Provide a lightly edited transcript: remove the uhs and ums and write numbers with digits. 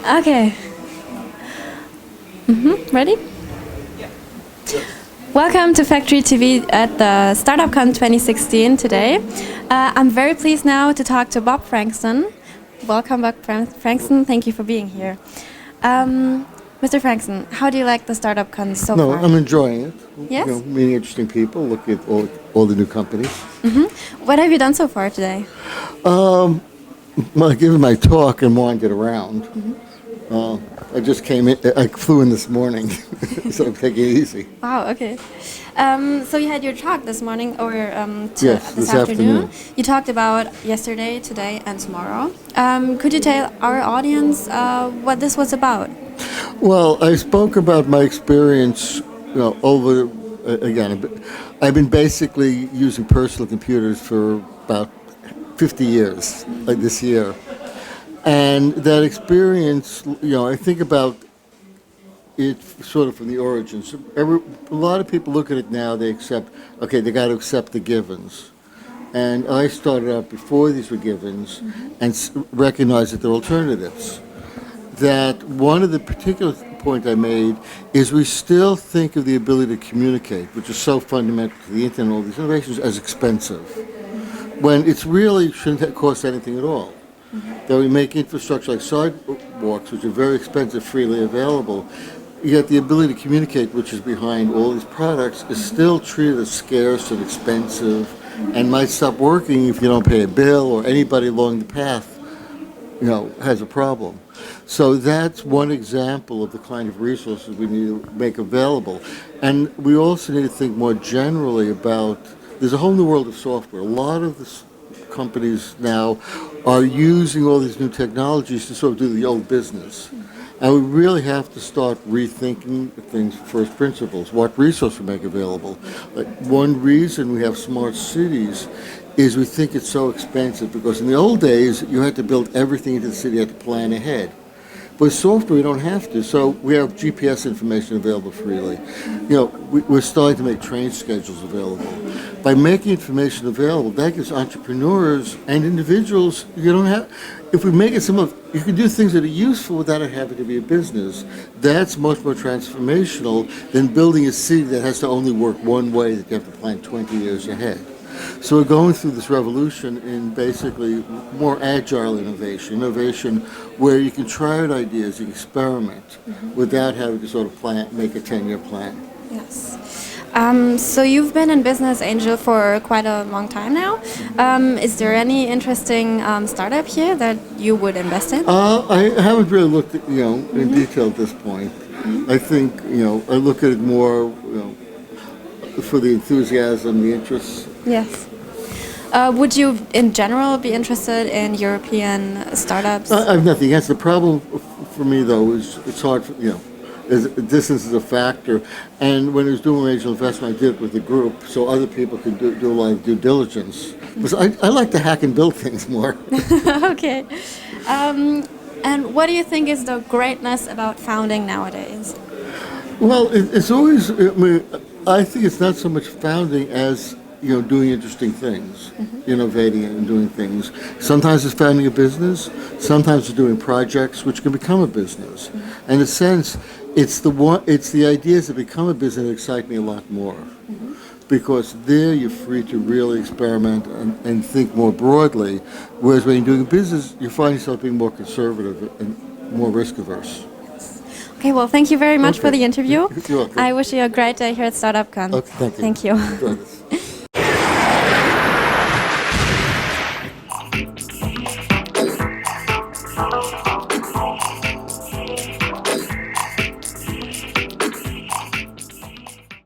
Okay. Ready? Welcome to Factory TV at the StartupCon 2016 today. I'm very pleased now to talk to Bob Frankston. Welcome back, Frankston. Thank you for being here. Mr. Frankston, how do you like the StartupCon so far? I'm enjoying it. Yes? Meeting interesting people, looking at all the new companies. What have you done so far today? Well, given my talk and wandered around. I just came in, I flew in this morning, so I'm taking it easy. Wow, okay. So you had your talk this morning, or Yes, this afternoon. You talked about yesterday, today, and tomorrow. Could you tell our audience what this was about? Well, I spoke about my experience, over, again, I've been basically using personal computers for about 50 years, like this year. And that experience, I think about it sort of from the origins. A lot of people look at it now, they accept, okay, they got to accept the givens. And I started out before these were givens and recognized that they're alternatives. That one of the particular point I made is we still think of the ability to communicate, which is so fundamental to the internet and all these innovations, as expensive, when it's really shouldn't cost anything at all. That we make infrastructure like sidewalks, which are very expensive, freely available, yet the ability to communicate, which is behind all these products, is still treated as scarce and expensive and might stop working if you don't pay a bill or anybody along the path, has a problem. So that's one example of the kind of resources we need to make available. And we also need to think more generally about, there's a whole new world of software. A lot of the companies now are using all these new technologies to sort of do the old business. And we really have to start rethinking things first principles, what resources we make available. Like one reason we have smart cities is we think it's so expensive because in the old days you had to build everything into the city, you had to plan ahead. But with software, we don't have to. So we have GPS information available freely. We're starting to make train schedules available. By making information available, that gives entrepreneurs and individuals, if we make it simple, you can do things that are useful without it having to be a business. That's much more transformational than building a city that has to only work one way, that you have to plan 20 years ahead. So we're going through this revolution in basically more agile innovation where you can try out ideas, you can experiment without having to sort of make a 10-year plan. Yes. So you've been in business angel for quite a long time now. Is there any interesting startup here that you would invest in? I haven't really looked at, in detail at this point. I think, I look at it more, for the enthusiasm, the interest. Yes. Would you, in general, be interested in European startups? I have nothing against. The problem for me, though, is it's hard. Distance is a factor. And when I was doing angel investment, I did it with a group, so other people could do a lot of due diligence. Because I like to hack and build things more. Okay. And what do you think is the greatness about founding nowadays? Well, it's always. I think it's not so much founding as doing interesting things, innovating and doing things. Sometimes it's founding a business. Sometimes it's doing projects which can become a business. And in a sense, it's the ideas that become a business that excite me a lot more, because there you're free to really experiment and think more broadly. Whereas when you're doing a business, you find yourself being more conservative and more risk averse. Okay, well, thank you very much for the interview. You're welcome. I wish you a great day here at StartupCon. Okay, thank you. Thank you. Enjoy this.